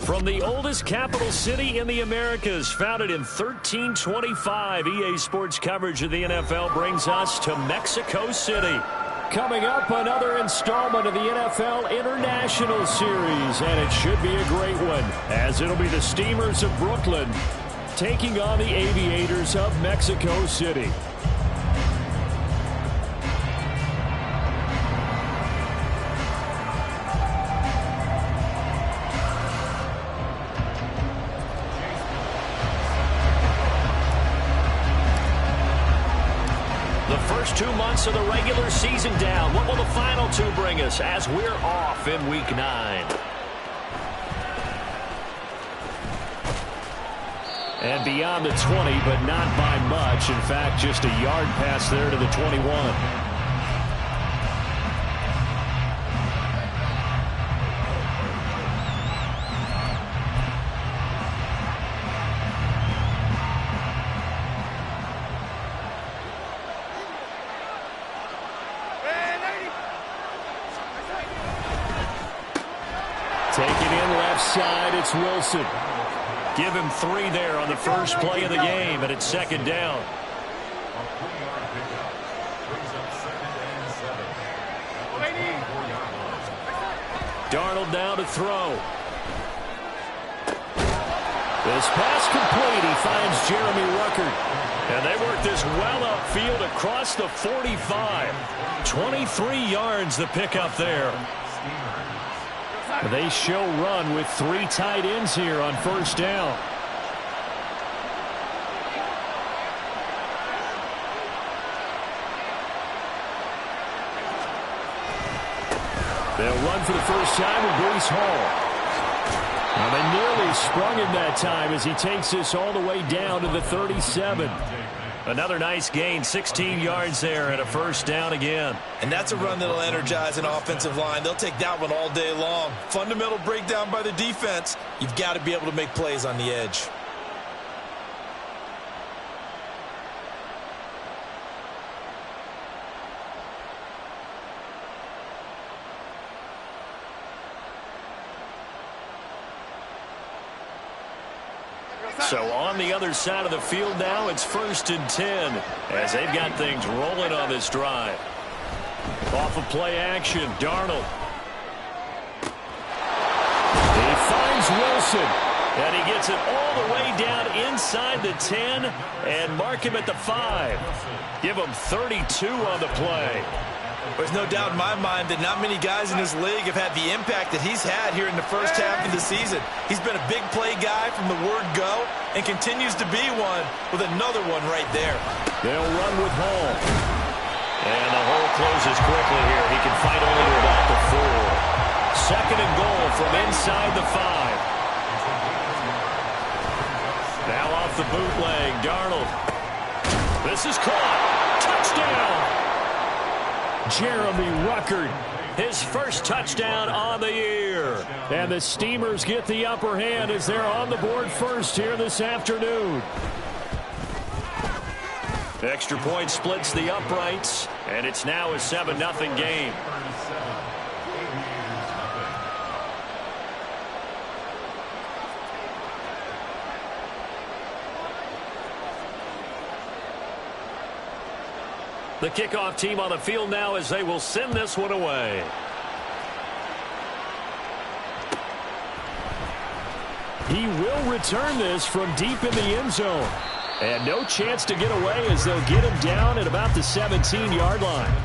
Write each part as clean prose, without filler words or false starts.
From the oldest capital city in the Americas, founded in 1325, EA Sports coverage of the NFL brings us to Mexico City. Coming up, another installment of the NFL International Series, and it should be a great one, as it'll be the Steamers of Brooklyn taking on the Aviators of Mexico City. First 2 months of the regular season down. What will the final two bring us as we're off in Week 9? And beyond the 20, but not by much. In fact, just a yard pass there to the 21. Taking in left side, it's Wilson. Give him 3 there on the first play of the game, and it's second down. Darnold down to throw. This pass complete. He finds Jeremy Ruckert. And they work this well upfield across the 45. 23 yards the pickup there. They show run with 3 tight ends here on first down. They'll run for the first time with Breece Hall. And they nearly sprung him that time as he takes this all the way down to the 37. Another nice gain, 16 yards there and a first down again. And that's a run that'll energize an offensive line. They'll take that one all day long. Fundamental breakdown by the defense. You've got to be able to make plays on the edge. So on the other side of the field now, it's 1st and 10 as they've got things rolling on this drive. Off of play action, Darnold. He finds Wilson, and he gets it all the way down inside the 10 and mark him at the 5. Give him 32 on the play. There's no doubt in my mind that not many guys in this league have had the impact that he's had here in the first half of the season. He's been a big play guy from the word go and continues to be one with another one right there. They'll run with Hall. And the hole closes quickly here. He can fight only to about the 4. Second and goal from inside the 5. Now off the bootleg, Darnold. This is caught. Touchdown! Jeremy Ruckert, his first touchdown on the year. And the Steamers get the upper hand as they're on the board first here this afternoon. Extra point splits the uprights, and it's now a 7-0 game. The kickoff team on the field now as they will send this one away. He will return this from deep in the end zone. And no chance to get away as they'll get him down at about the 17-yard line.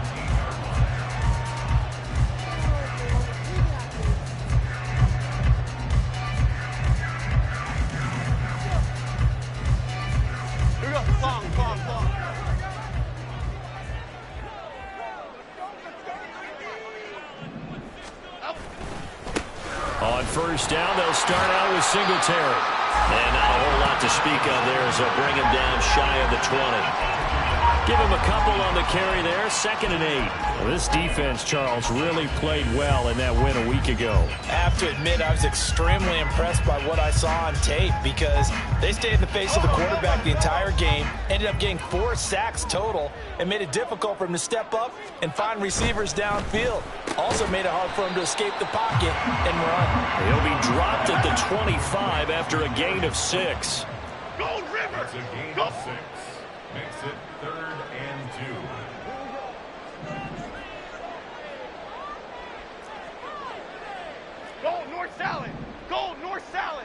On first down, they'll start out with Singletary. And not a whole lot to speak of there as they'll bring him down shy of the 20. Give him a couple on the carry there. 2nd and 8. Well, this defense, Charles, really played well in that win a week ago. I have to admit, I was extremely impressed by what I saw on tape because they stayed in the face of the quarterback the entire game, ended up getting 4 sacks total, and made it difficult for him to step up and find receivers downfield. Also made it hard for him to escape the pocket and run. He'll be dropped at the 25 after a gain of 6. Go, River! It's a gain of 6. Makes it 3rd and 2. Go, North Salad! Go, North Salad!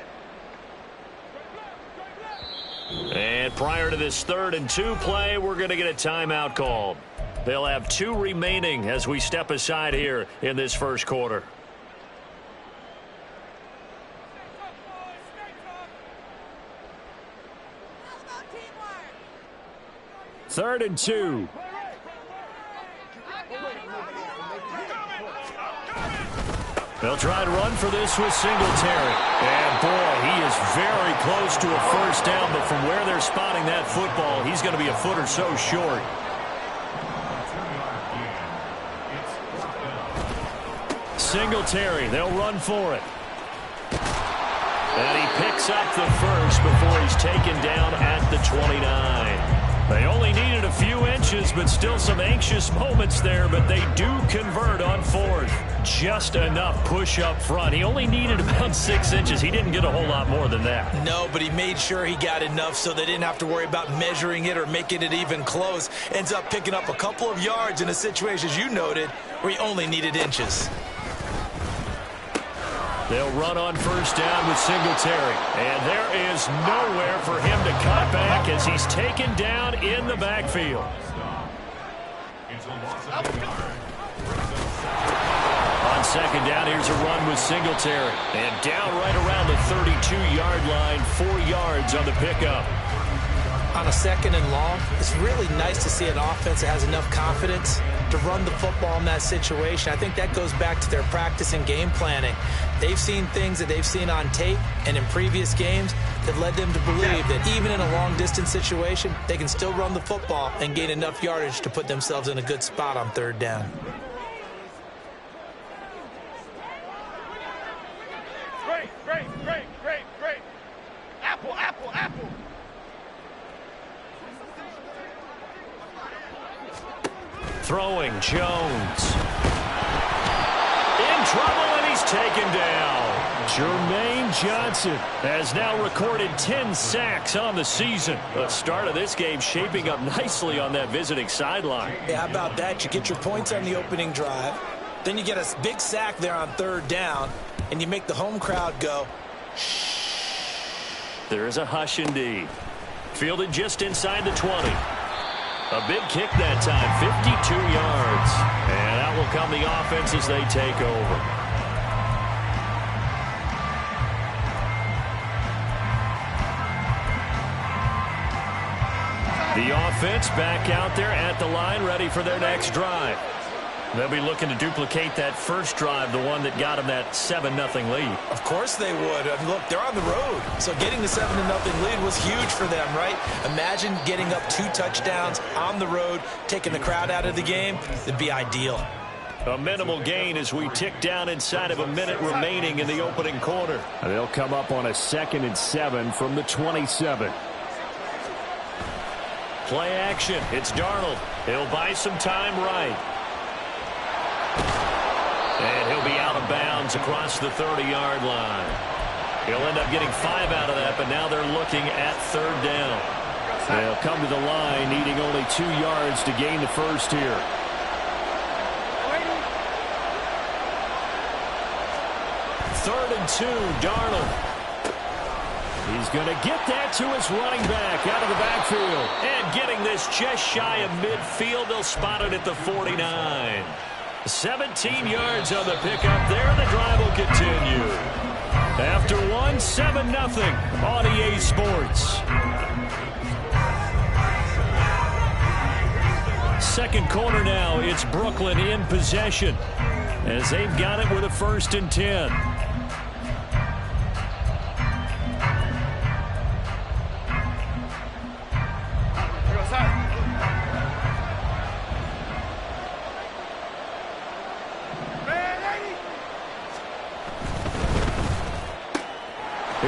And prior to this 3rd and 2 play, we're going to get a timeout called. They'll have 2 remaining as we step aside here in this first quarter. Third and 2. They'll try to run for this with Singletary. And, boy, he is very close to a first down, but from where they're spotting that football, he's going to be a foot or so short. Singletary, they'll run for it. And he picks up the first before he's taken down at the 29. They only needed a few inches, but still some anxious moments there, but they do convert on 4th. Just enough push up front. He only needed about 6 inches. He didn't get a whole lot more than that. No, but he made sure he got enough so they didn't have to worry about measuring it or making it even close. Ends up picking up a couple of yards in a situation, as you noted, where he only needed inches. They'll run on first down with Singletary. And there is nowhere for him to cut back as he's taken down in the backfield. On second down, here's a run with Singletary. And down right around the 32-yard line, 4 yards on the pickup. On a 2nd and long, it's really nice to see an offense that has enough confidence to run the football in that situation. I think that goes back to their practice and game planning. They've seen things that they've seen on tape and in previous games that led them to believe that even in a long-distance situation, they can still run the football and gain enough yardage to put themselves in a good spot on 3rd down. Great. Apple. Throwing, Jones. In trouble, and he's taken down. Jermaine Johnson has now recorded 10 sacks on the season. The start of this game shaping up nicely on that visiting sideline. Yeah, how about that? You get your points on the opening drive. Then you get a big sack there on 3rd down, and you make the home crowd go, shh. There is a hush indeed. Fielded just inside the 20. A big kick that time, 52 yards. And out will come the offense as they take over. The offense back out there at the line, ready for their next drive. They'll be looking to duplicate that first drive, the one that got them that 7-0 lead. Of course they would. I mean, look, they're on the road. So getting the 7-0 lead was huge for them, right? Imagine getting up 2 touchdowns on the road, taking the crowd out of the game. It'd be ideal. A minimal gain as we tick down inside of a minute remaining in the opening quarter. They'll come up on a 2nd and 7 from the 27. Play action. It's Darnold. He'll buy some time right. And he'll be out of bounds across the 30-yard line. He'll end up getting 5 out of that, but now they're looking at 3rd down. They'll come to the line needing only 2 yards to gain the first here. Third and 2, Darnold. He's going to get that to his running back out of the backfield. And getting this just shy of midfield, they'll spot it at the 49. 17 yards on the pickup there. The drive will continue. After one, 7-0 on EA Sports. Second quarter now. It's Brooklyn in possession as they've got it with a 1st and 10.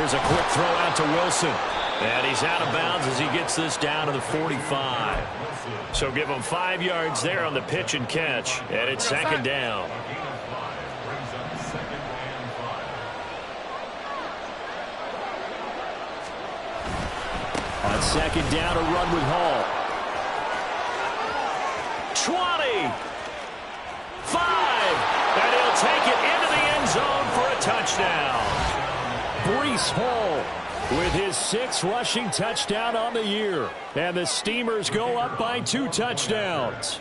Here's a quick throw out to Wilson. And he's out of bounds as he gets this down to the 45. So give him 5 yards there on the pitch and catch. And it's second down. On second down, a run with Hall. 20. 5. And he'll take it into the end zone for a touchdown. Breece Hall with his 6th rushing touchdown on the year. And the Steamers go up by 2 touchdowns.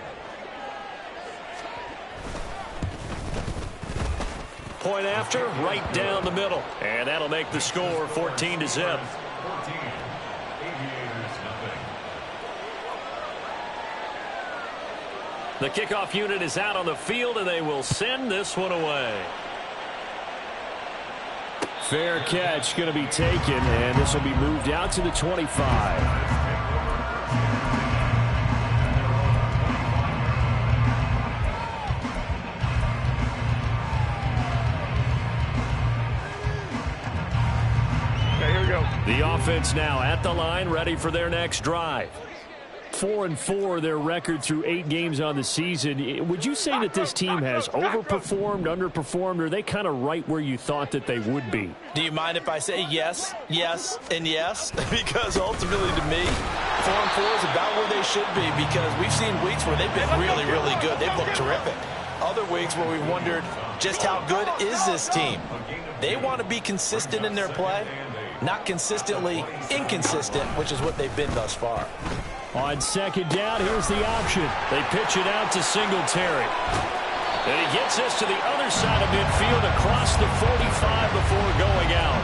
Point after, right down the middle. And that'll make the score 14-0. The kickoff unit is out on the field, and they will send this one away. Fair catch going to be taken, and this will be moved out to the 25. Okay, here we go. The offense now at the line, ready for their next drive. 4-4 their record through 8 games on the season. Would you say that this team has overperformed, underperformed, or are they kind of right where you thought that they would be? Do you mind if I say yes, yes, and yes? Because ultimately to me, 4-4 is about where they should be, because we've seen weeks where they've been really, really good. They've looked terrific. Other weeks where we've wondered just how good is this team. They want to be consistent in their play, not consistently inconsistent, which is what they've been thus far. On second down, here's the option. They pitch it out to Singletary. And he gets this to the other side of midfield across the 45 before going out.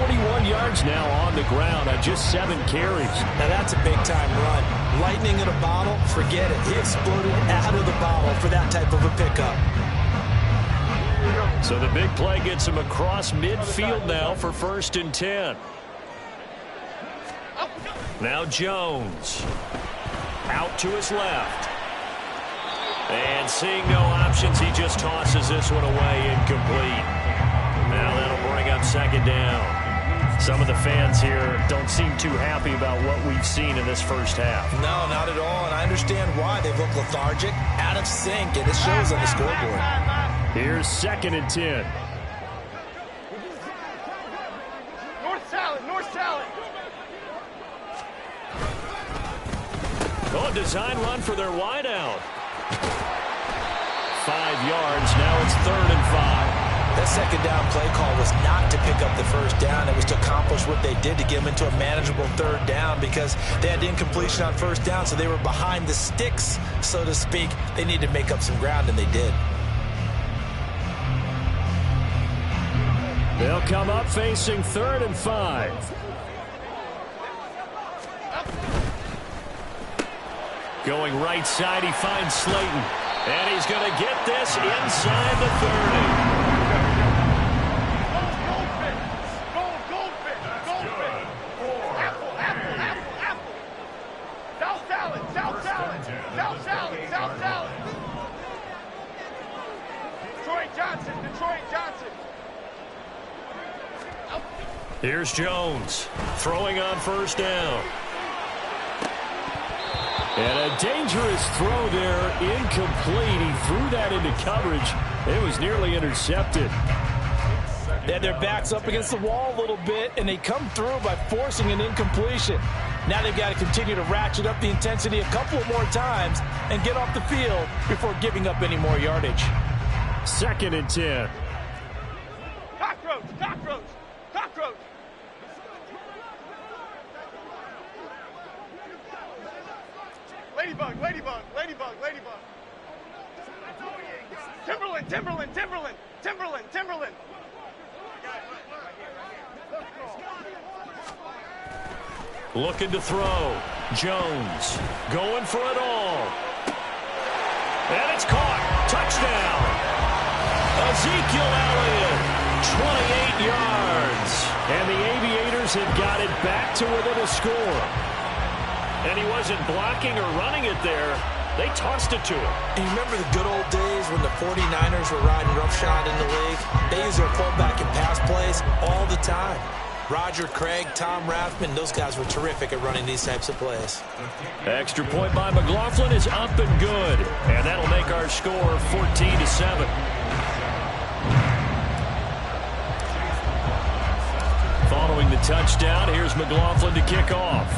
41 yards now on the ground on just 7 carries. Now that's a big-time run. Lightning in a bottle, forget it. He exploded out of the bottle for that type of a pickup. So the big play gets him across midfield now for 1st and 10. Now Jones. Out to his left. And seeing no options, he just tosses this one away incomplete. Now that'll bring up second down. Some of the fans here don't seem too happy about what we've seen in this first half. No, not at all, and I understand why. They look lethargic, out of sync, and it shows on the scoreboard. Here's 2nd and 10. North salad, north salad. Oh, design run for their wideout. 5 yards. Now it's 3rd and 5. That second down play call was not to pick up the first down. It was to accomplish what they did, to get them into a manageable 3rd down, because they had incompletion on 1st down, so they were behind the sticks, so to speak. They needed to make up some ground, and they did. They'll come up facing 3rd and 5. Going right side, he finds Slayton. And he's going to get this inside the 30. Goldfish. Apple. South salad. Detroit Johnson. Here's Jones throwing on 1st down. And a dangerous throw there, incomplete. He threw that into coverage. It was nearly intercepted. They had their backs up against the wall a little bit, and they come through by forcing an incompletion. Now they've got to continue to ratchet up the intensity a couple of more times and get off the field before giving up any more yardage. 2nd and 10. Cockroach. Ladybug. Timberland. Looking to throw. Jones going for it all. And it's caught. Touchdown. Ezekiel Elliott, 28 yards. And the Aviators have got it back to within a score. And he wasn't blocking or running it there. They tossed it to him. And you remember the good old days when the 49ers were riding roughshod in the league? They used their fullback in pass plays all the time. Roger Craig, Tom Rathman, those guys were terrific at running these types of plays. Extra point by McLaughlin is up and good. And that'll make our score 14-7. Following the touchdown, here's McLaughlin to kick off.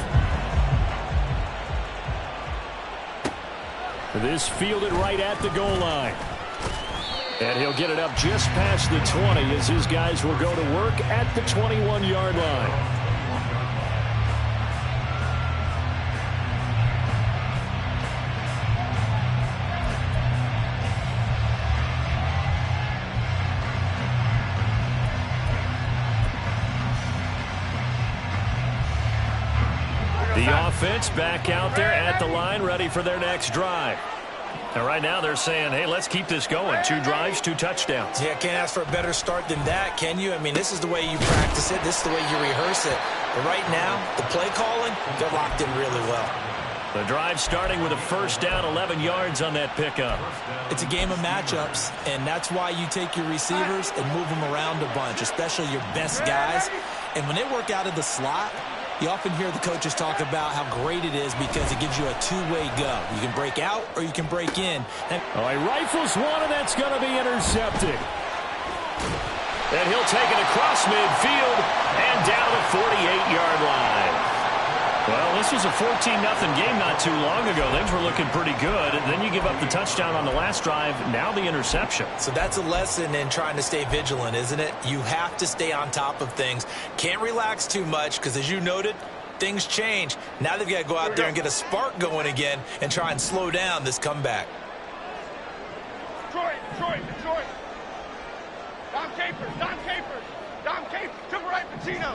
This fielded right at the goal line. And he'll get it up just past the 20 as his guys will go to work at the 21-yard line. The offense back out there at the line, ready for their next drive. And right now they're saying, hey, let's keep this going. 2 drives, 2 touchdowns. Yeah, can't ask for a better start than that, can you? I mean, this is the way you practice it. This is the way you rehearse it. But right now, the play calling, they're locked in really well. The drive starting with a first down, 11 yards on that pickup. It's a game of matchups, and that's why you take your receivers and move them around a bunch, especially your best guys. And when they work out of the slot, you often hear the coaches talk about how great it is because it gives you a two-way go. You can break out or you can break in. And he rifles one, and that's going to be intercepted. And he'll take it across midfield and down the 48-yard line. Well, this was a 14-0 game not too long ago. Things were looking pretty good. And then you give up the touchdown on the last drive. Now the interception. So that's a lesson in trying to stay vigilant, isn't it? You have to stay on top of things. Can't relax too much because, as you noted, things change. Now they've got to go out there and get a spark going again and try and slow down this comeback. Detroit. Dom Capers. Triple right, Pacino.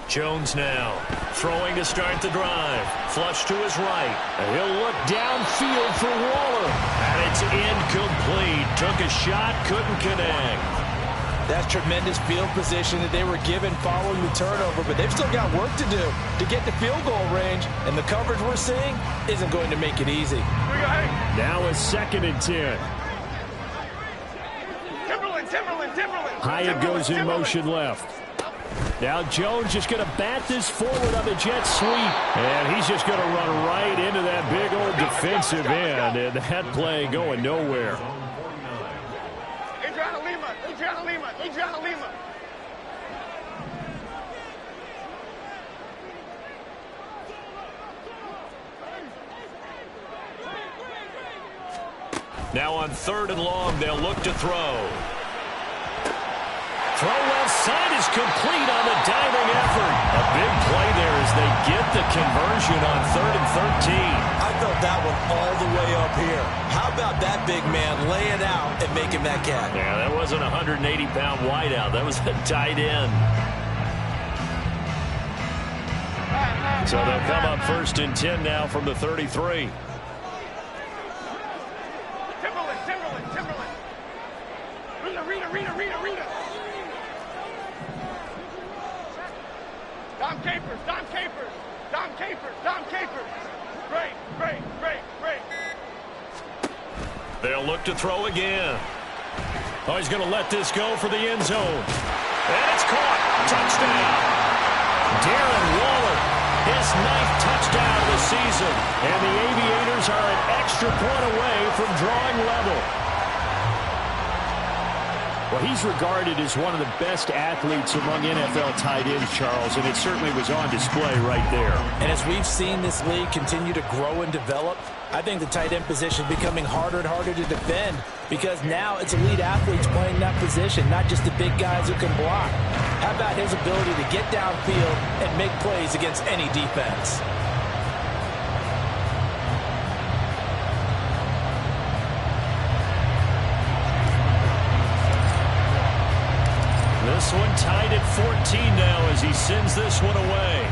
Jones now throwing to start the drive. Flush to his right. And he'll look downfield for Waller. And it's incomplete. Took a shot, couldn't connect. That's tremendous field position that they were given following the turnover, but they've still got work to do to get the field goal range, and the coverage we're seeing isn't going to make it easy. Now a 2nd and 10. Timberland. Hyatt goes in motion left. Now Jones just going to bat this forward on the jet sweep. And he's just going to run right into that big old defensive end. And that play going nowhere. Adriana Lima. Now on 3rd and long, they'll look to throw. Throw left side is complete on the diving effort. A big play there as they get the conversion on 3rd and 13. I felt that one all the way up here. How about that big man laying out and making that catch? Yeah, that wasn't a 180-pound wideout. That was a tight end. So they'll come up 1st and 10 now from the 33. Dom Capers. Great. They'll look to throw again. Oh, he's going to let this go for the end zone. And it's caught. Touchdown. Darren Waller, his 9th touchdown of the season. And the Aviators are an extra point away from drawing level. Well, he's regarded as one of the best athletes among NFL tight ends, Charles, and it certainly was on display right there. And as we've seen this league continue to grow and develop, I think the tight end position is becoming harder and harder to defend because now it's elite athletes playing that position, not just the big guys who can block. How about his ability to get downfield and make plays against any defense? This one tied at 14 now as he sends this one away.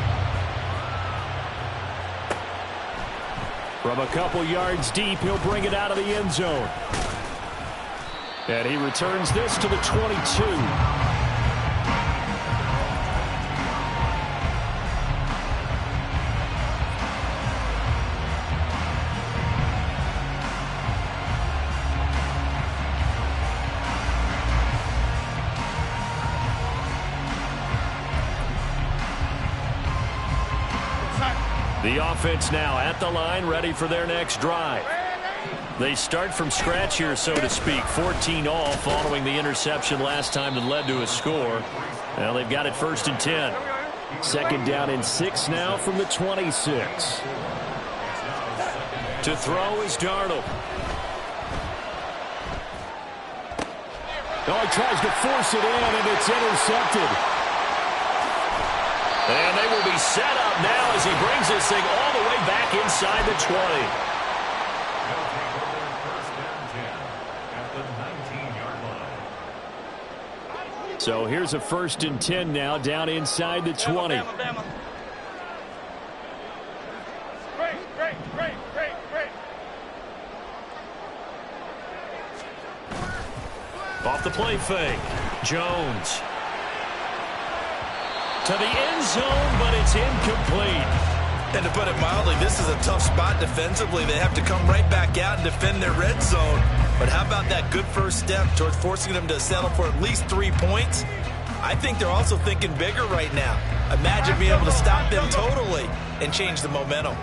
From a couple yards deep, he'll bring it out of the end zone. And he returns this to the 22. The offense now at the line, ready for their next drive. They start from scratch here, so to speak. 14 all following the interception last time that led to a score. Well, they've got it 1st and 10. 2nd down and 6 now from the 26. To throw is Darnold. Oh, he tries to force it in, and it's intercepted. And they will be set up now as he brings this thing all the way back inside the 20. So here's a 1st and 10 now down inside the 20. Off the play fake. Jones. To the end zone, but it's incomplete. And to put it mildly, this is a tough spot defensively. They have to come right back out and defend their red zone. But how about that good first step towards forcing them to settle for at least 3 points? I think they're also thinking bigger right now. Imagine being able to stop them totally and change the momentum.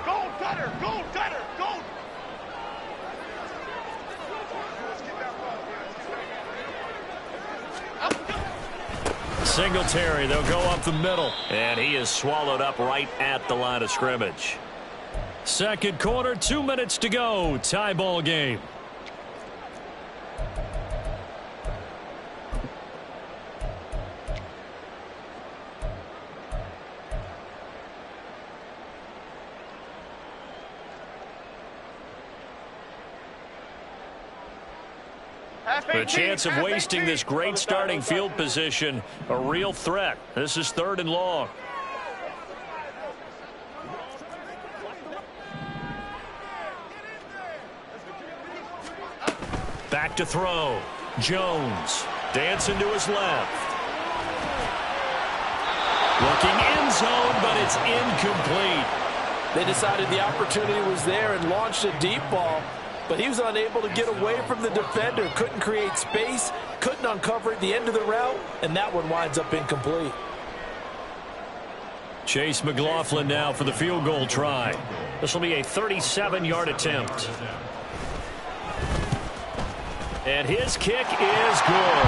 Gold cutter, gold cutter, gold. Singletary, they'll go up the middle. And he is swallowed up right at the line of scrimmage. 2nd quarter, 2 minutes to go. Tie ball game. The chance of wasting this great starting field position, a real threat. This is 3rd and long. Back to throw. Jones dancing to his left. Looking end zone, but it's incomplete. They decided the opportunity was there and launched a deep ball. But he was unable to get away from the defender. Couldn't create space. Couldn't uncover at the end of the route. And that one winds up incomplete. Chase McLaughlin now for the field goal try. This will be a 37-yard attempt. And his kick is good.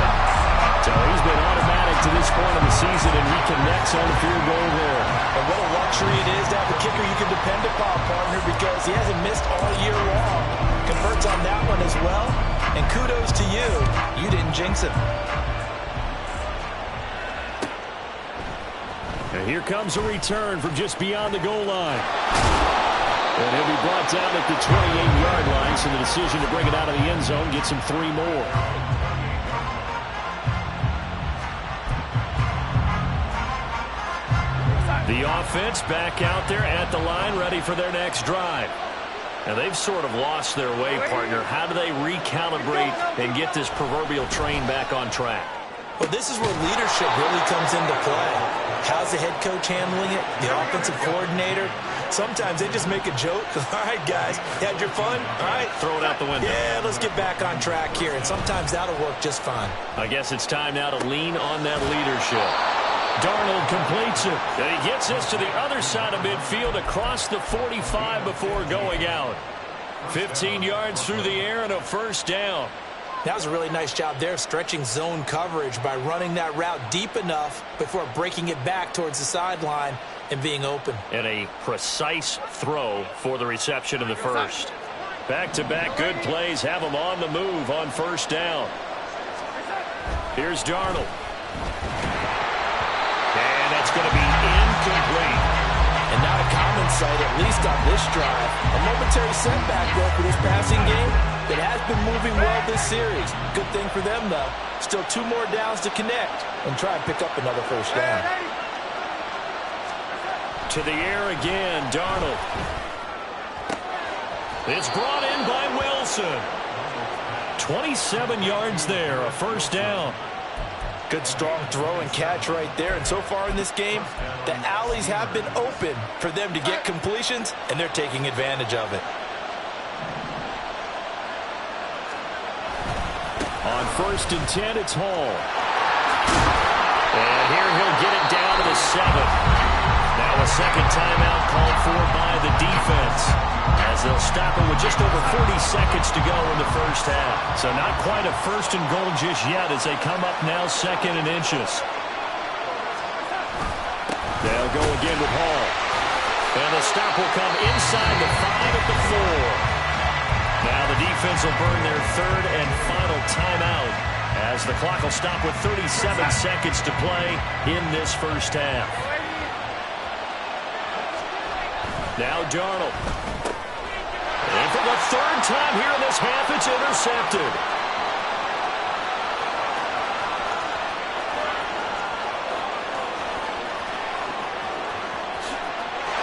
So he's been automatic to this point of the season, and he connects on the field goal there. And what a luxury it is to have a kicker you can depend upon, partner, because he hasn't missed all year long. Converts on that one as well. And kudos to you. You didn't jinx him. And here comes a return from just beyond the goal line. And he'll be brought down at the 28-yard line, so the decision to bring it out of the end zone gets him 3 more. The offense back out there at the line, ready for their next drive. Now, they've sort of lost their way, partner. How do they recalibrate and get this proverbial train back on track? Well, this is where leadership really comes into play. How's the head coach handling it? The offensive coordinator? Sometimes they just make a joke. All right, guys, you had your fun? All right. Throw it out the window. Yeah, let's get back on track here. And sometimes that'll work just fine. I guess it's time now to lean on that leadership. Darnold completes it. And he gets this to the other side of midfield across the 45 before going out. 15 yards through the air and a 1st down. That was a really nice job there, stretching zone coverage by running that route deep enough before breaking it back towards the sideline and being open. And a precise throw for the reception in the 1st. Back-to-back good plays have him on the move on 1st down. Here's Darnold. And that's going to be incomplete. And not a common sight, at least on this drive. A momentary setback, though, for this passing game that has been moving well this series. Good thing for them, though. Still 2 more downs to connect and try and pick up another 1st down. To the air again, Darnold. It's brought in by Wilson. 27 yards there, a 1st down. Good strong throw and catch right there. And so far in this game, the alleys have been open for them to get completions, and they're taking advantage of it. On 1st and 10, it's Hall. And here he'll get it down to the 7. Now a second timeout called for by the defense, as they'll stop it with just over 40 seconds to go in the first half. So not quite a first and goal just yet as they come up now second and inches. They'll go again with Hall. And the stop will come inside the 5 at the 4. Now the defense will burn their third and final timeout as the clock will stop with 37 seconds to play in this first half. Now Darnold. And for the third time here in this half, it's intercepted.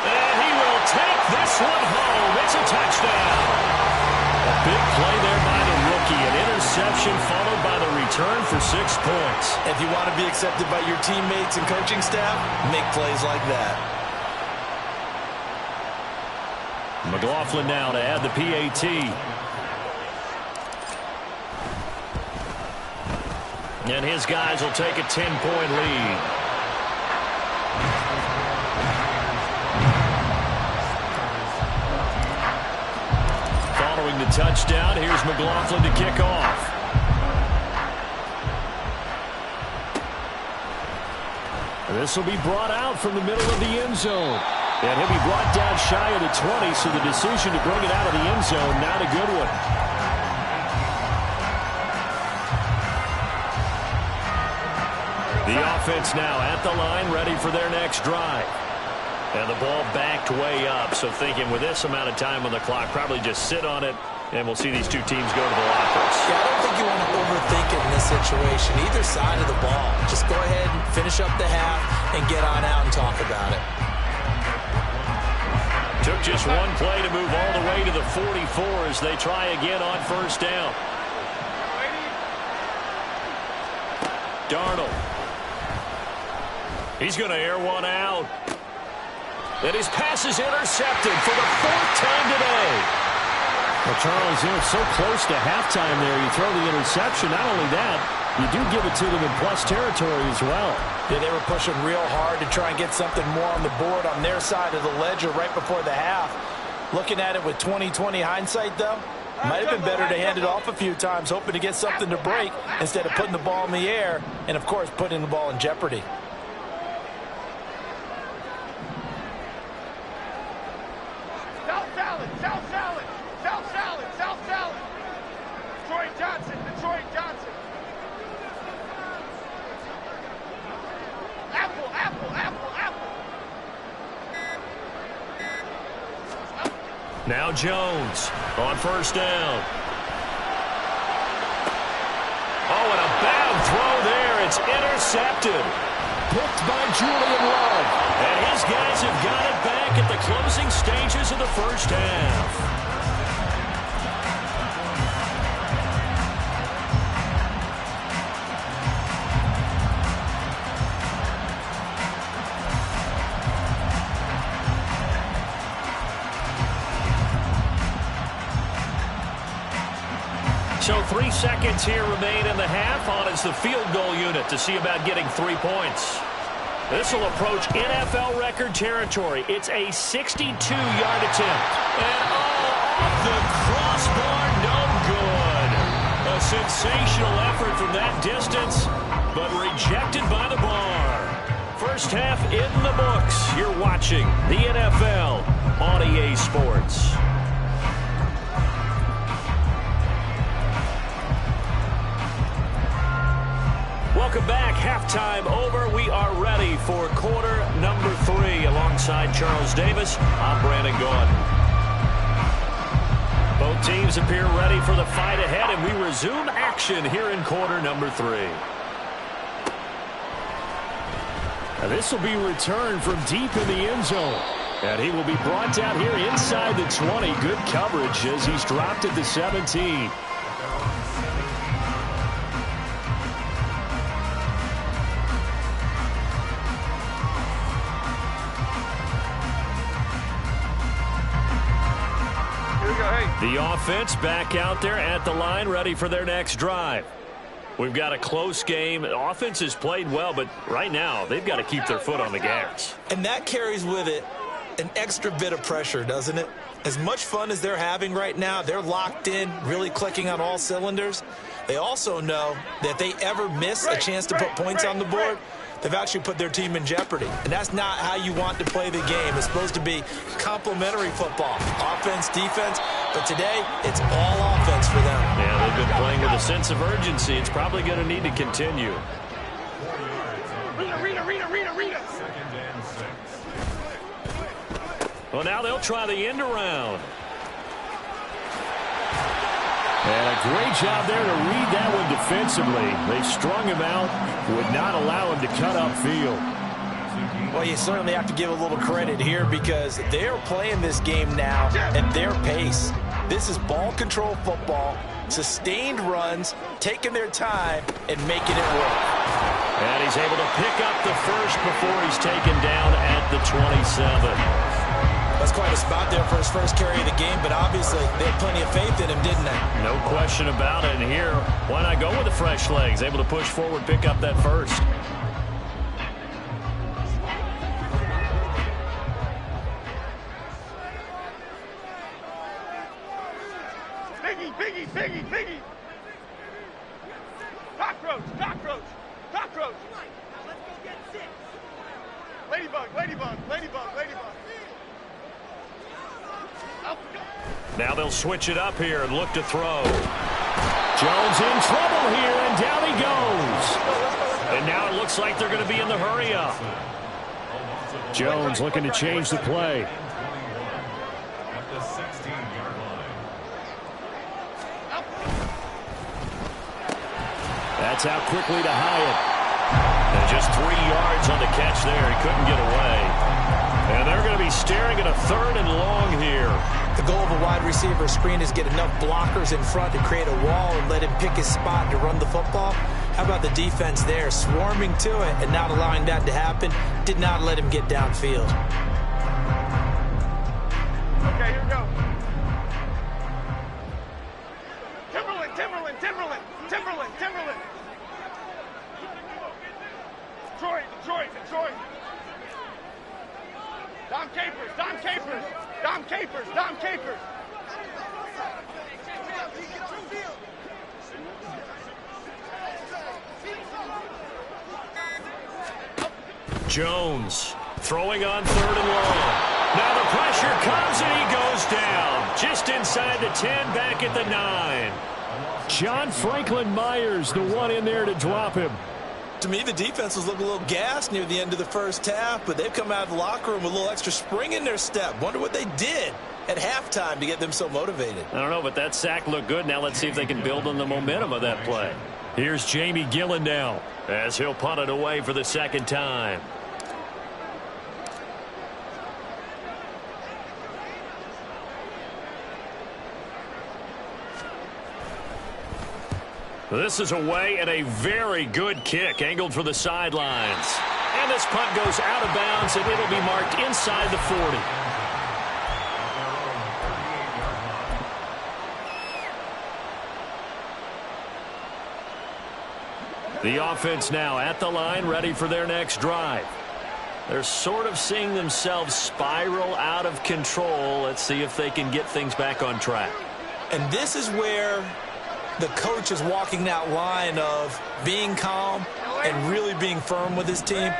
And he will take this one home. It's a touchdown. A big play there by the rookie. An interception followed by the return for 6 points. If you want to be accepted by your teammates and coaching staff, make plays like that. McLaughlin now to add the PAT. And his guys will take a 10-point lead. Following the touchdown, here's McLaughlin to kick off. This will be brought out from the middle of the end zone. And he'll be brought down shy of the 20, so the decision to bring it out of the end zone, not a good one. The offense now at the line, ready for their next drive. And the ball backed way up, so thinking with this amount of time on the clock, probably just sit on it, and we'll see these two teams go to the lockers. Yeah, I don't think you want to overthink it in this situation, either side of the ball. Just go ahead and finish up the half and get on out and talk about it. Took just one play to move all the way to the 44 as they try again on first down. Darnold. He's going to air one out. And his pass is intercepted for the 4th time today. Well, Charles, so close to halftime there. You throw the interception. Not only that, you do give it to them in plus territory as well. Yeah, they were pushing real hard to try and get something more on the board on their side of the ledger right before the half. Looking at it with 20/20 hindsight, though, might have been better to hand it off a few times, hoping to get something to break instead of putting the ball in the air and, of course, putting the ball in jeopardy. South salad, South salad, South salad, South salad. Detroit Johnson, Detroit Johnson. Apple, apple, apple, apple. Now Jones on first down. Oh, and a bad throw there. It's intercepted. Picked by Julian Love. And his guys have got it back at the closing stages of the first half. So 3 seconds here remain in the half. On is the field goal unit to see about getting 3 points. This will approach NFL record territory. It's a 62-yard attempt. And off the crossbar, no good. A sensational effort from that distance, but rejected by the bar. First half in the books. You're watching the NFL on EA Sports. Welcome back. Halftime over. We are ready for quarter number 3. Alongside Charles Davis, I'm Brandon Gaudin. Both teams appear ready for the fight ahead, and we resume action here in quarter number 3. Now this will be returned from deep in the end zone. And he will be brought down here inside the 20. Good coverage as he's dropped at the 17. The offense back out there at the line, ready for their next drive. We've got a close game. The offense has played well, but right now they've got to keep their foot on the gas. And that carries with it an extra bit of pressure, doesn't it? As much fun as they're having right now, they're locked in, really clicking on all cylinders. They also know that if they ever miss a chance to put points on the board, they've actually put their team in jeopardy. And that's not how you want to play the game. It's supposed to be complementary football, offense, defense. But today, it's all offense for them. Yeah, they've been playing with a sense of urgency. It's probably going to need to continue. Rita. Second and 6. Well, now they'll try the end around. And a great job there to read that one defensively. They strung him out, would not allow him to cut upfield. Well, you certainly have to give a little credit here because they're playing this game now at their pace. This is ball control football, sustained runs, taking their time, and making it work. And he's able to pick up the first before he's taken down at the 27. That's quite a spot there for his first carry of the game, but obviously they had plenty of faith in him, didn't they? No question about it. And here, why not go with the fresh legs? Able to push forward, pick up that first. Biggie. Cockroach. Let's go get 6. Ladybug. Now they'll switch it up here and look to throw. Jones in trouble here, and down he goes. And now it looks like they're going to be in the hurry up. Jones looking to change the play. At the 16-yard line. That's out quickly to Hyatt. And just 3 yards on the catch there. He couldn't get away. And they're going to be staring at a 3rd and long here. The goal of a wide receiver screen is get enough blockers in front to create a wall and let him pick his spot to run the football. How about the defense there, swarming to it and not allowing that to happen? Did not let him get downfield. Okay, here we go. Timberland. Detroit. Dom Capers. Jones throwing on 3rd and long. Now the pressure comes and he goes down. Just inside the 10, back at the 9. John Franklin Myers, the one in there to drop him. To me, the defense was looking a little gassed near the end of the first half, but they've come out of the locker room with a little extra spring in their step. Wonder what they did at halftime to get them so motivated. I don't know, but that sack looked good. Now let's see if they can build on the momentum of that play. Here's Jamie Gillen now as he'll punt it away for the 2nd time. This is away and a very good kick angled for the sidelines. And this punt goes out of bounds and it'll be marked inside the 40. The offense now at the line, ready for their next drive. They're sort of seeing themselves spiral out of control. Let's see if they can get things back on track. And this is where the coach is walking that line of being calm and really being firm with his team.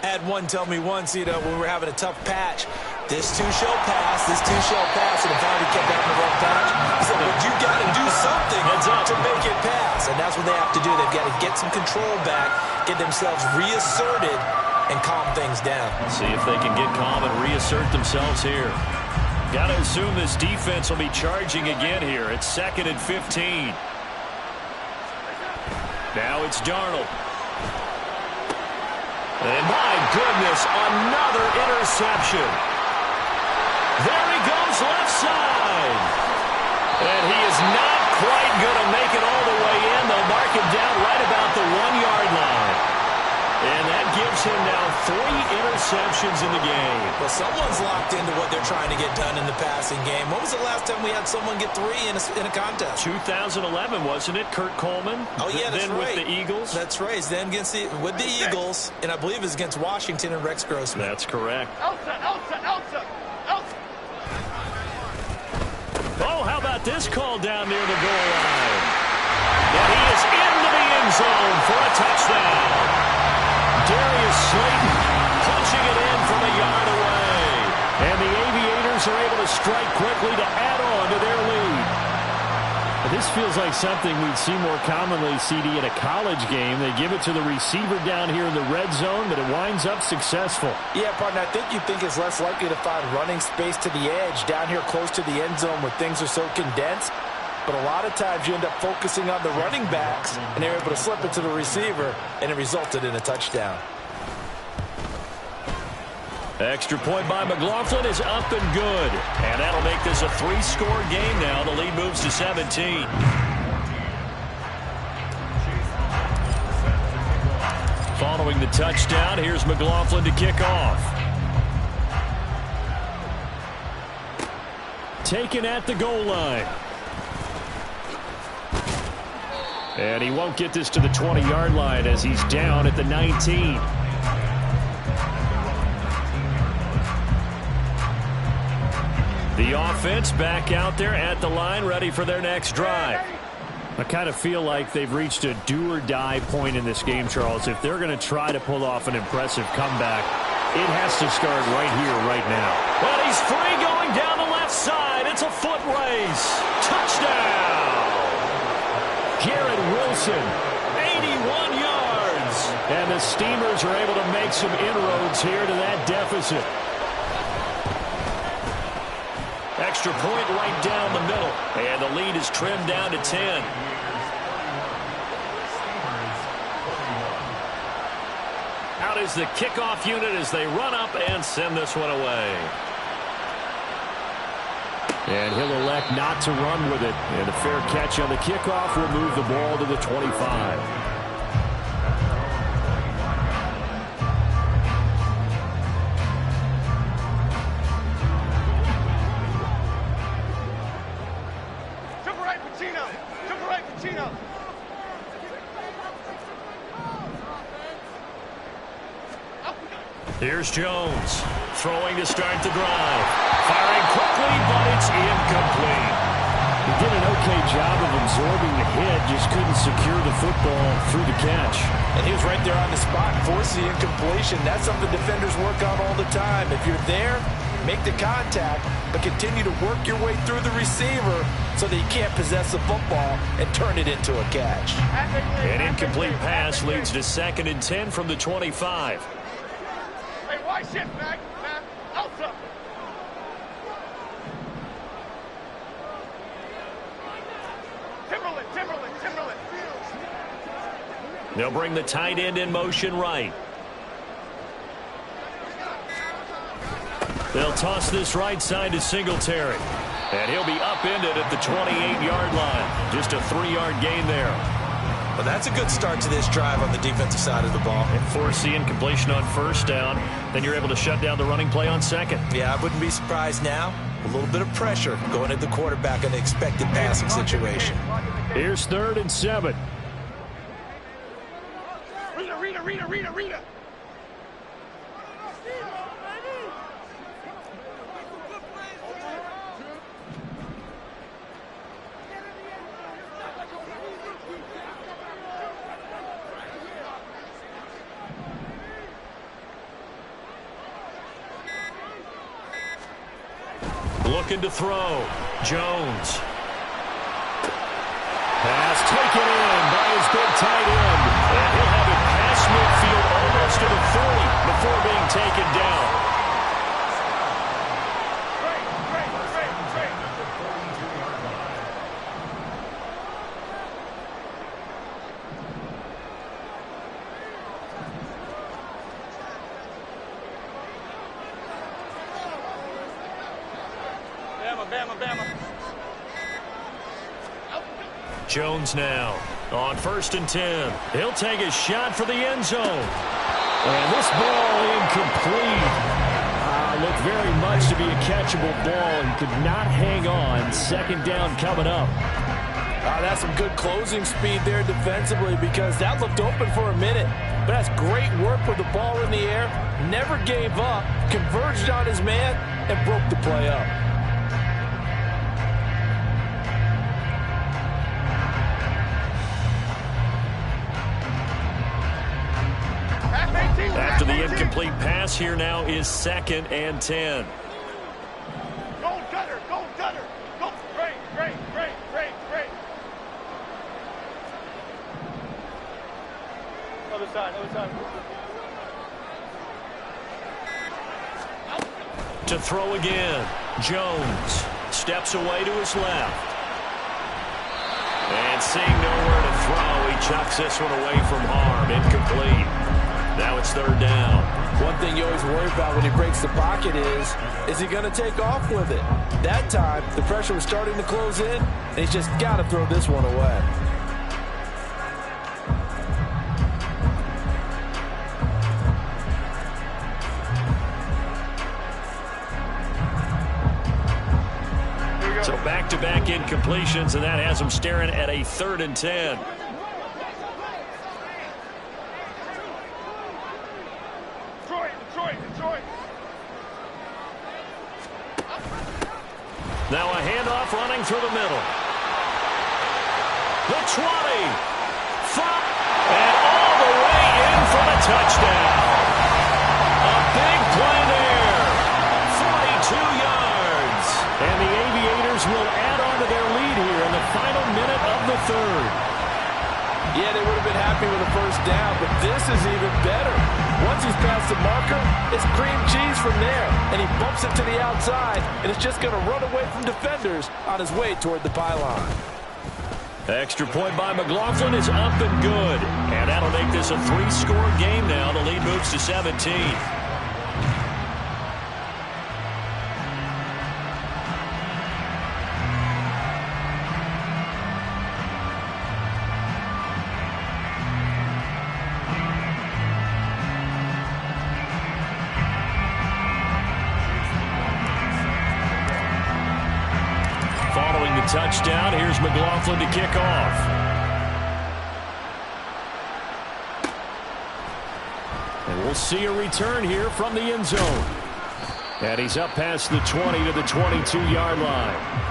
I had one tell me once, when we were having a tough patch, this too shall pass, and the body kept having a rough patch. He said, but you got to do something to make it pass. And that's what they have to do. They've got to get some control back, get themselves reasserted, and calm things down. See if they can get calm and reassert themselves here. Got to assume this defense will be charging again here. It's 2nd and 15. Now it's Darnold. And my goodness, another interception. There he goes left side. And he is not quite going to make it all the way in. They'll mark him down right about the 1-yard line. And that gives gives him now 3 interceptions in the game. Well, someone's locked into what they're trying to get done in the passing game. When was the last time we had someone get 3 in a contest? 2011, wasn't it? Kurt Coleman? Oh, yeah, that's then right. With the Eagles? That's right. Then with the Eagles, and I believe it's against Washington and Rex Grossman. That's correct. Elsa. Oh, how about this call down near the goal line? And he is into the end zone for a touchdown. Darius Slayton punching it in from a yard away. And the Aviators are able to strike quickly to add on to their lead. This feels like something we'd see more commonly, CD, in a college game. They give it to the receiver down here in the red zone, but it winds up successful. Yeah, partner, I think you think it's less likely to find running space to the edge down here close to the end zone where things are so condensed. But a lot of times you end up focusing on the running backs, and they're able to slip it to the receiver, and it resulted in a touchdown. Extra point by McLaughlin is up and good. And that'll make this a 3-score game now. The lead moves to 17. Following the touchdown, here's McLaughlin to kick off. Taken at the goal line. And he won't get this to the 20-yard line as he's down at the 19. The offense back out there at the line, ready for their next drive. I kind of feel like they've reached a do-or-die point in this game, Charles. If they're going to try to pull off an impressive comeback, it has to start right here, right now. And he's free going down the left side. It's a foot race. Touchdown! Garrett Wilson, 81 yards. And the Steamers are able to make some inroads here to that deficit. Extra point right down the middle. And the lead is trimmed down to 10. Out is the kickoff unit as they run up and send this one away. And he'll elect not to run with it. And a fair catch on the kickoff will move the ball to the 25. Here's Jones, throwing to start the drive. Firing quickly, but it's incomplete. He did an okay job of absorbing the hit, just couldn't secure the football through the catch. And he was right there on the spot, force the incompletion. That's something defenders work on all the time. If you're there, make the contact, but continue to work your way through the receiver so that you can't possess the football and turn it into a catch. An incomplete pass leads to 2nd and 10 from the 25. Hey, why shift, Mac? Elsa. Timberland. They'll bring the tight end in motion right. They'll toss this right side to Singletary. And he'll be upended at the 28-yard line. Just a 3-yard gain there. Well, that's a good start to this drive on the defensive side of the ball. And force the incompletion on first down. Then you're able to shut down the running play on second. Yeah, I wouldn't be surprised now. A little bit of pressure going at the quarterback in the expected passing situation. Here's 3rd and 7. Rita. Looking to throw. Jones. Pass taken in by his big tight end. And he'll have it past midfield almost to the 40 before being taken down. Bama. Jones now on 1st and 10. He'll take a shot for the end zone. And this ball incomplete. Looked very much to be a catchable ball and could not hang on. Second down coming up. That's some good closing speed there defensively because that looked open for a minute. But that's great work with the ball in the air. Never gave up, converged on his man, and broke the play up. After the incomplete pass, here now is 2nd and 10. Go Gunner, go Gunner. Go, great. Other side. To throw again. Jones steps away to his left. And seeing nowhere to throw, he chucks this one away from harm. Incomplete. Now it's 3rd down. One thing you always worry about when he breaks the pocket is he going to take off with it? That time, the pressure was starting to close in, and he's just got to throw this one away. So back-to-back incompletions, and that has him staring at a 3rd and 10. Detroit. Now a handoff running through the middle. The 20. And all the way in for the touchdown. A big play there. 42 yards. And the Aviators will add on to their lead here in the final minute of the 3rd. Yeah, they would have been happy with a 1st down, but this is even better. Once he's past the marker, it's cream cheese from there, and he bumps it to the outside, and it's just going to run away from defenders on his way toward the pylon. Extra point by McLaughlin is up and good, and that'll make this a 3-score game now. The lead moves to 17. Following the touchdown, here's McLaughlin to kick off. And we'll see a return here from the end zone. And he's up past the 20 to the 22-yard line.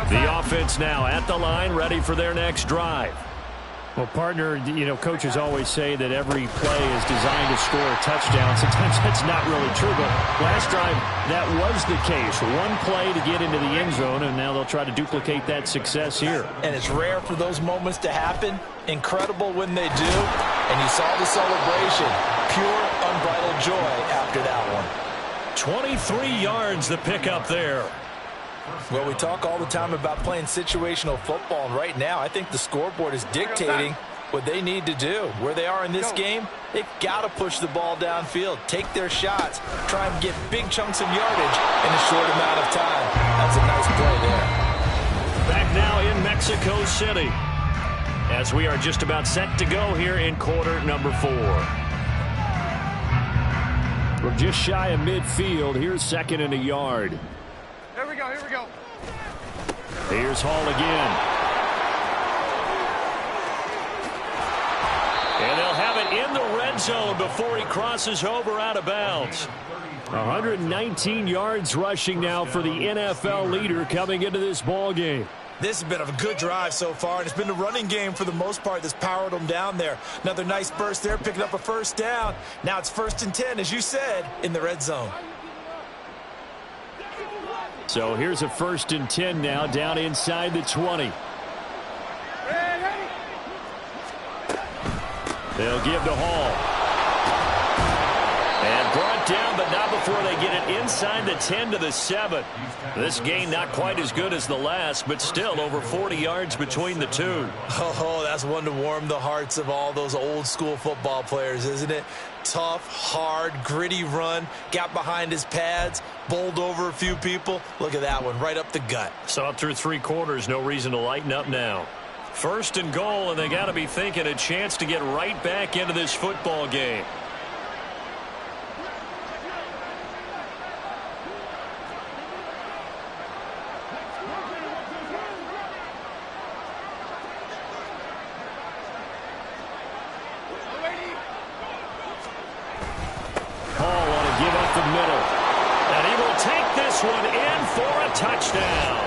The offense now at the line, ready for their next drive. Well, partner, coaches always say that every play is designed to score a touchdown. Sometimes that's not really true, but last drive, that was the case. One play to get into the end zone, and now they'll try to duplicate that success here. And it's rare for those moments to happen. Incredible when they do. And you saw the celebration. Pure, unbridled joy after that one. 23 yards the pickup there. Well, we talk all the time about playing situational football, and right now I think the scoreboard is dictating what they need to do. Where they are in this game, they've got to push the ball downfield, take their shots, try and get big chunks of yardage in a short amount of time. That's a nice play there. Back now in Mexico City, as we are just about set to go here in quarter number 4. We're just shy of midfield. Here's 2nd and a yard. Here we go. Here's Hall again. And they'll have it in the red zone before he crosses over out of bounds. 119 yards rushing now for the NFL leader coming into this ball game. This has been a good drive so far, and it's been the running game for the most part that's powered them down there. Another nice burst there, picking up a 1st down. Now it's 1st and 10, as you said, in the red zone. So here's a 1st and 10 now, down inside the 20. They'll give to Hall. And brought down, but not before they get it inside the 10 to the 7. This gain not quite as good as the last, but still over 40 yards between the two. Oh, that's one to warm the hearts of all those old school football players, isn't it? Tough, hard, gritty run, got behind his pads, bowled over a few people. Look at that one, right up the gut. Saw it through 3 quarters, no reason to lighten up now. 1st and goal, and they got to be thinking a chance to get right back into this football game. One in for a touchdown.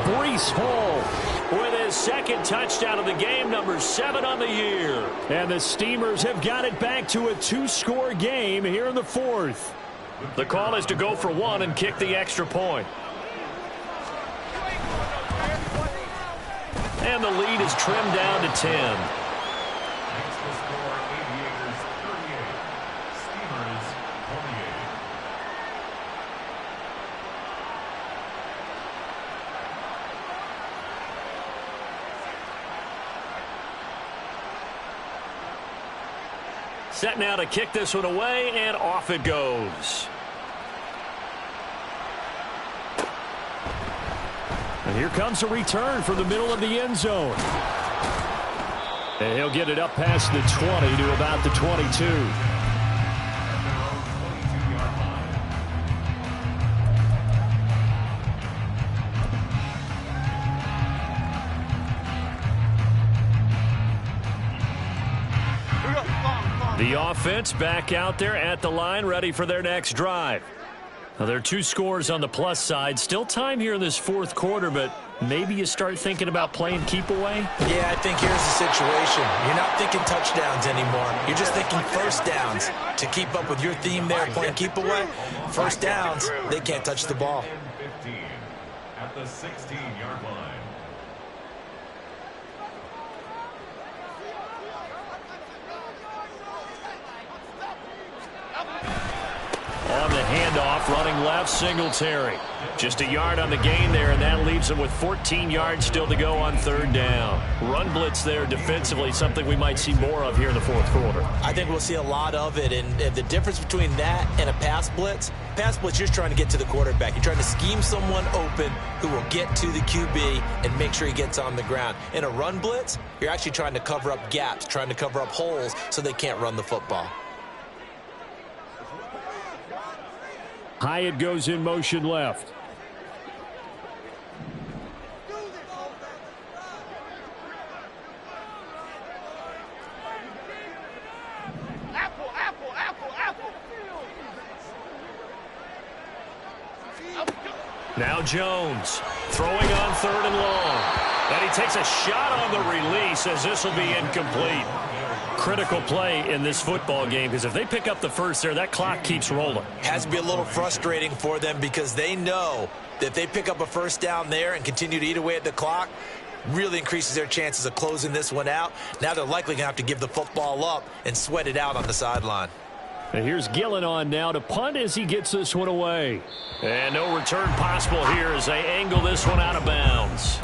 Breece Hall with his 2nd touchdown of the game, number 7 on the year. And the Steamers have got it back to a 2-score game here in the 4th. The call is to go for 1 and kick the extra point. And the lead is trimmed down to 10. Set now to kick this one away, and off it goes. And here comes a return from the middle of the end zone. And he'll get it up past the 20 to about the 22. The offense back out there at the line, ready for their next drive. Now, there are 2 scores on the plus side. Still time here in this 4th quarter, but maybe you start thinking about playing keep away? Yeah, I think here's the situation. You're not thinking touchdowns anymore. You're just thinking first downs. To keep up with your theme there, playing keep away, first downs, they can't touch the ball. 15 at the 16-yard line. On the handoff, running left, Singletary. Just a yard on the gain there, and that leaves them with 14 yards still to go on 3rd down. Run blitz there defensively, something we might see more of here in the 4th quarter. I think we'll see a lot of it, and the difference between that and a pass blitz, you're just trying to get to the quarterback. You're trying to scheme someone open who will get to the QB and make sure he gets on the ground. In a run blitz, you're actually trying to cover up gaps, trying to cover up holes so they can't run the football. Hyatt goes in motion left. Now Jones throwing on 3rd and long. And he takes a shot on the release as this will be incomplete. Critical play in this football game, because if they pick up the first there, that clock keeps rolling. Has to be a little frustrating for them because they know that if they pick up a first down there and continue to eat away at the clock, really increases their chances of closing this one out. Now they're likely going to have to give the football up and sweat it out on the sideline. And here's Gillen on now to punt as he gets this one away. And no return possible here as they angle this one out of bounds.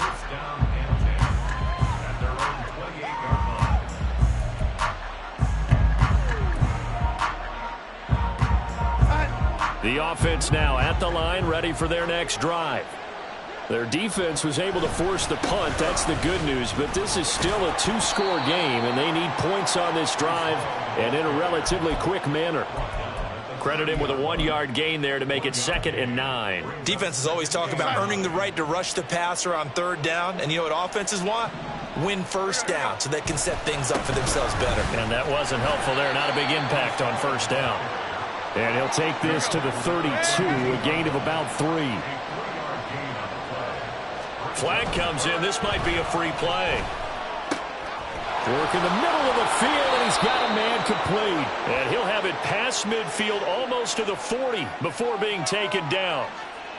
The offense now at the line, ready for their next drive. Their defense was able to force the punt. That's the good news. But this is still a 2-score game, and they need points on this drive and in a relatively quick manner. Credit him with a 1-yard gain there to make it 2nd and 9. Defenses always talk about earning the right to rush the passer on 3rd down. And you know what offenses want? Win first down so they can set things up for themselves better. And that wasn't helpful there. Not a big impact on 1st down. And he'll take this to the 32, a gain of about 3. Flag comes in. This might be a free play. Work in the middle of the field, and he's got a man complete. And he'll have it past midfield almost to the 40 before being taken down.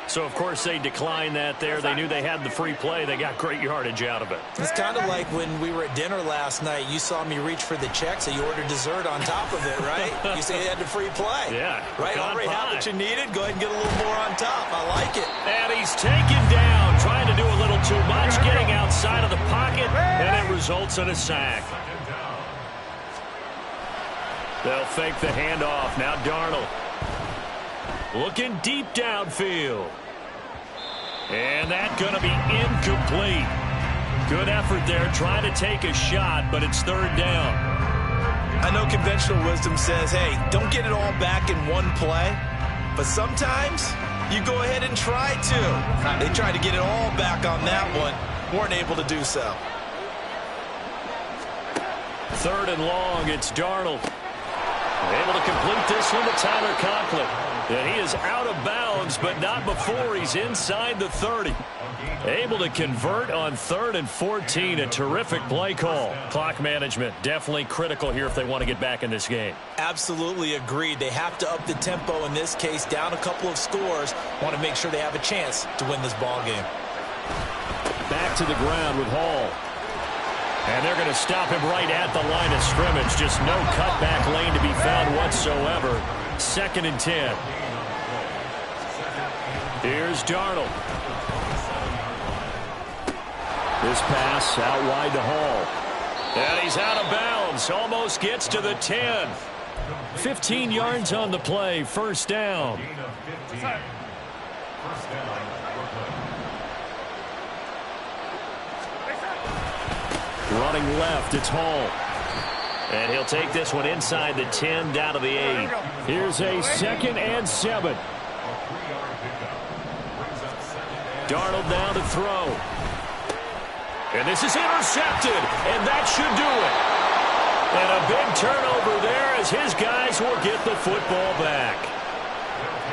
So, of course, they declined that there. They knew they had the free play. They got great yardage out of it. It's kind of like when we were at dinner last night. You saw me reach for the check, so you ordered dessert on top of it, right? You say you had the free play. Yeah. Right? Already had what you needed. Go ahead and get a little more on top. I like it. And he's taken down, trying to do a little too much, getting outside of the pocket, and it results in a sack. They'll fake the handoff. Now Darnold. Looking deep downfield. And that's going to be incomplete. Good effort there, trying to take a shot, but it's third down. I know conventional wisdom says, hey, don't get it all back in one play. But sometimes you go ahead and try to. They tried to get it all back on that one. Weren't able to do so. Third and long, it's Darnold. Able to complete this one to Tyler Conklin. And he is out of bounds, but not before he's inside the 30. Able to convert on 3rd and 14. A terrific play call. Clock management definitely critical here if they want to get back in this game. Absolutely agreed. They have to up the tempo in this case, down a couple of scores. Want to make sure they have a chance to win this ball game. Back to the ground with Hall. And they're going to stop him right at the line of scrimmage. Just no cutback lane to be found whatsoever. 2nd and 10. Here's Darnold. This pass out wide to Hall. And he's out of bounds. Almost gets to the 10. 15 yards on the play. First down. Running left, it's Hall. And he'll take this one inside the 10, down to the 8. Here's a 2nd and 7. Darnold now to throw. And this is intercepted, and that should do it. And a big turnover there as his guys will get the football back.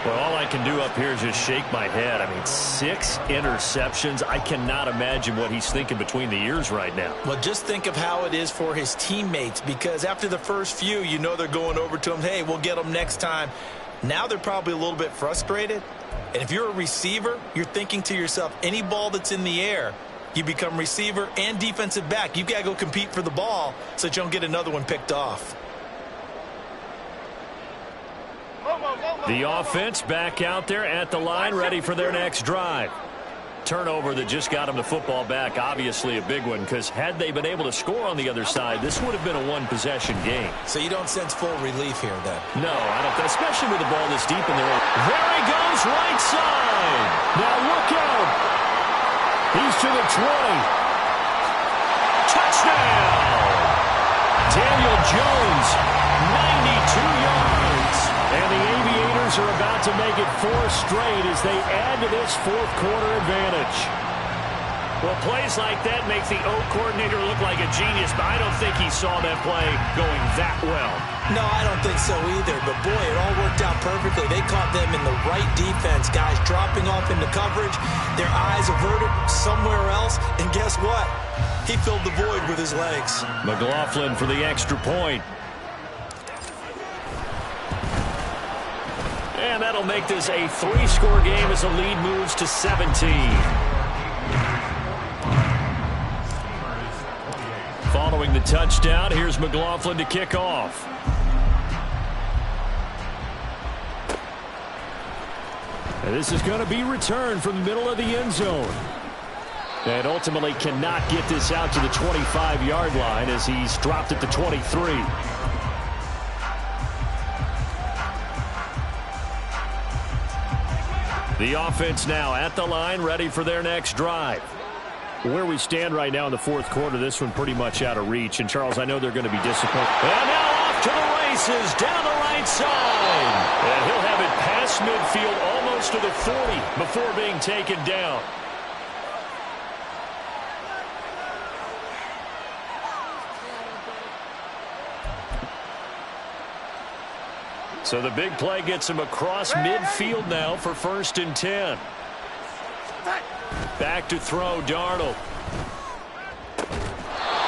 Well, all I can do up here is just shake my head. I mean, 6 interceptions. I cannot imagine what he's thinking between the ears right now. Well, just think of how it is for his teammates, because after the first few, you know they're going over to him, hey, we'll get them next time. Now they're probably a little bit frustrated. And if you're a receiver, you're thinking to yourself, any ball that's in the air, you become receiver and defensive back. You've got to go compete for the ball so that you don't get another one picked off. The offense back out there at the line, ready for their next drive. Turnover that just got them the football back, obviously a big one, because had they been able to score on the other side, this would have been a one-possession game. So you don't sense full relief here, then? No, I don't, especially with the ball this deep in there. There he goes, right side. Now look out. He's to the 20. Touchdown. Daniel Jones, 92 yards. And the Aviators are about to make it 4 straight as they add to this fourth-quarter advantage. Well, plays like that make the O coordinator look like a genius, but I don't think he saw that play going that well. No, I don't think so either, but boy, it all worked out perfectly. They caught them in the right defense, guys dropping off into coverage, their eyes averted somewhere else, and guess what? He filled the void with his legs. McLaughlin for the extra point. And that'll make this a 3-score game as the lead moves to 17. Following the touchdown, here's McLaughlin to kick off. And this is going to be returned from the middle of the end zone. And ultimately cannot get this out to the 25-yard line as he's dropped at the 23. The offense now at the line, ready for their next drive. Where we stand right now in the fourth quarter, this one pretty much out of reach. And, Charles, I know they're going to be disappointed. And now off to the races, down the right side. And he'll have it past midfield, almost to the 40 before being taken down. So the big play gets him across midfield now for 1st and 10. Back to throw, Darnold.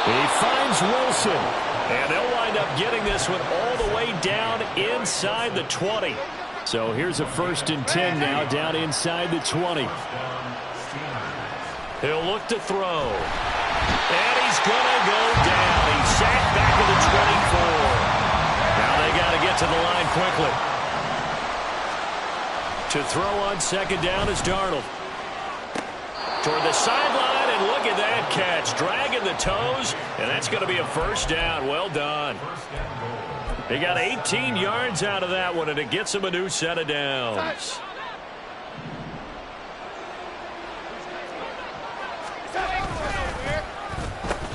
He finds Wilson. And they'll wind up getting this one all the way down inside the 20. So here's a 1st and 10 now, down inside the 20. He'll look to throw. And he's going to go down. He's sacked back to the 24. Now they got to get to the line quickly. To throw on 2nd down is Darnold. Toward the sideline, and look at that catch. Dragging the toes, and that's going to be a 1st down. Well done. He got 18 yards out of that one, and it gets him a new set of downs.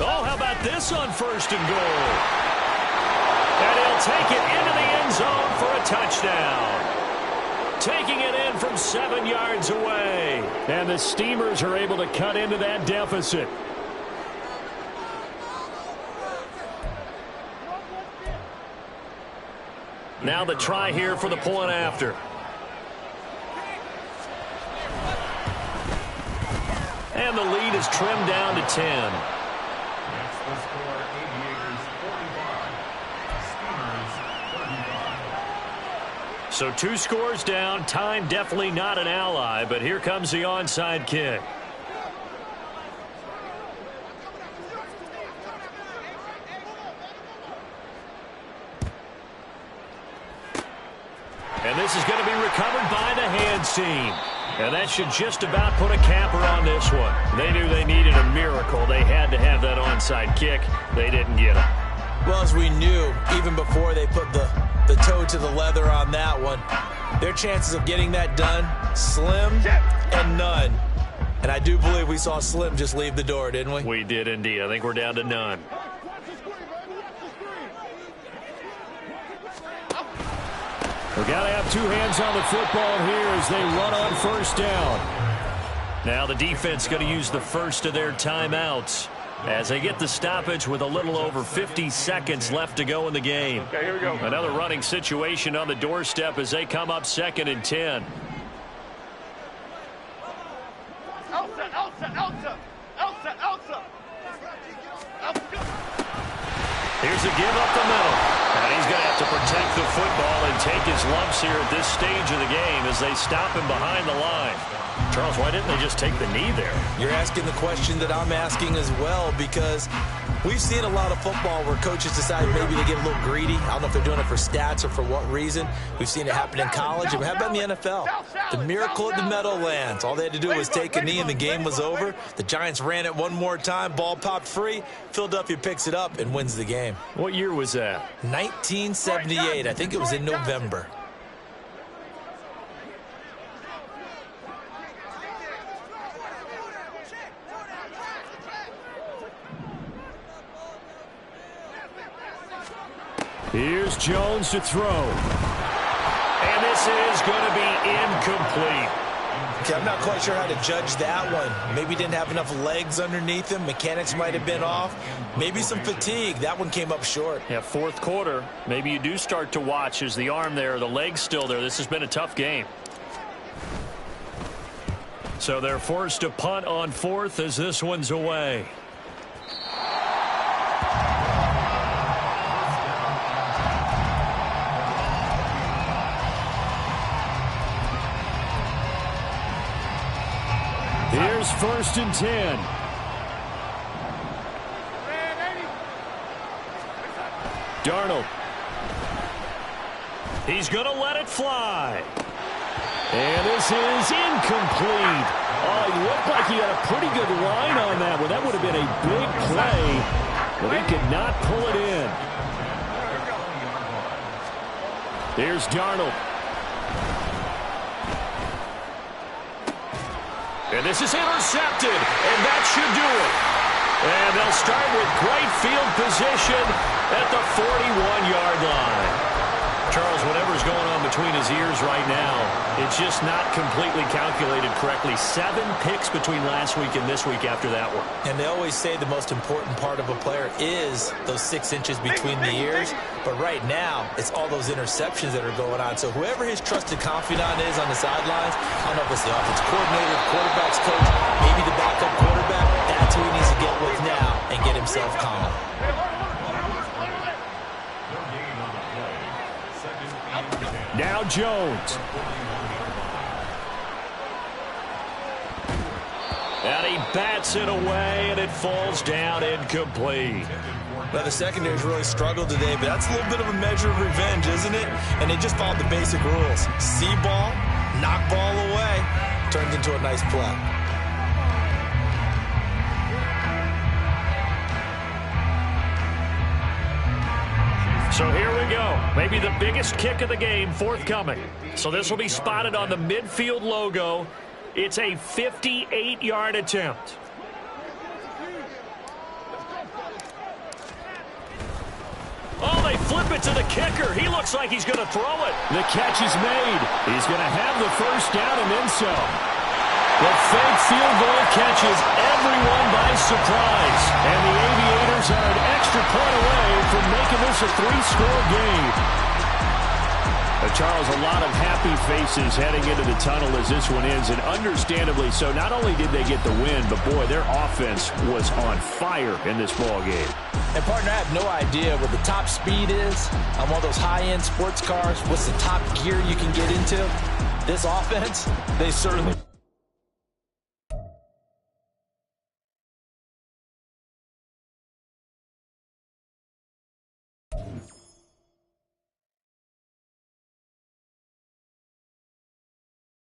Oh, how about this on 1st and goal? And he'll take it into the end zone for a touchdown. Taking it in from 7 yards away. And the Steamers are able to cut into that deficit. Now the try here for the point after. And the lead is trimmed down to 10. That's the score, Aviators 45, Steamers 35. So 2 scores down. Time definitely not an ally, but here comes the onside kick. And this is going to be recovered by the hands team. And that should just about put a capper on this one. They knew they needed a miracle. They had to have that onside kick. They didn't get it. Well, as we knew, even before they put the toe to the leather on that one, their chances of getting that done, slim and none. And I do believe we saw Slim just leave the door, didn't we? We did indeed. I think we're down to none. We've got to have 2 hands on the football here as they run on 1st down. Now the defense going to use the first of their timeouts as they get the stoppage with a little over 50 seconds left to go in the game. Okay, here we go. Another running situation on the doorstep as they come up 2nd and 10. Elsa, Elsa, Elsa, Elsa, Elsa. Here's a give up the middle. And he's going to have to protect the football and take his lumps here at this stage of the game as they stop him behind the line. Charles, why didn't they just take the knee there? You're asking the question that I'm asking as well, because we've seen a lot of football where coaches decide maybe they get a little greedy. I don't know if they're doing it for stats or for what reason. We've seen it happen in college, and we have it in the NFL. The miracle at the Meadowlands. All they had to do was take a knee, and the game was over. The Giants ran it one more time. Ball popped free. Philadelphia picks it up and wins the game. What year was that? 1978. I think it was in November. Here's Jones to throw. And this is going to be incomplete. Okay, I'm not quite sure how to judge that one. Maybe didn't have enough legs underneath him. Mechanics might have been off. Maybe some fatigue. That one came up short. Yeah, 4th quarter. Maybe you do start to watch. Is the arm there, the leg's still there? This has been a tough game. So they're forced to punt on 4th as this one's away. Here's 1st and 10. Darnold. He's going to let it fly. And this is incomplete. Oh, he looked like he had a pretty good line on that one. That would have been a big play, but he could not pull it in. Here's Darnold. And this is intercepted, and that should do it. And they'll start with great field position at the 41-yard line. Charles, whatever's going on between his ears right now, it's just not completely calculated correctly. 7 picks between last week and this week after that one. And they always say the most important part of a player is those 6 inches between the ears. But right now, it's all those interceptions that are going on. So whoever his trusted confidant is on the sidelines, I don't know if it's the offensive coordinator, the quarterback's coach, maybe the backup quarterback, that's who he needs to get with now and get himself calm. Now Jones. And he bats it away, and it falls down incomplete. Well, the secondary's really struggled today, but that's a little bit of a measure of revenge, isn't it? And they just followed the basic rules. See ball, knock ball away, turns into a nice play. So here we go. Maybe the biggest kick of the game forthcoming. So this will be spotted on the midfield logo. It's a 58-yard attempt. Oh, they flip it to the kicker. He looks like he's going to throw it. The catch is made. He's going to have the first down and then some. The fake field goal catches everyone by surprise. And the Aviators are an extra point away from making this a 3-score game. Charles, a lot of happy faces heading into the tunnel as this one ends, and understandably so. Not only did they get the win, but boy, their offense was on fire in this ball game. And, partner, I have no idea what the top speed is on one of those high-end sports cars. What's the top gear you can get into? This offense, they certainly...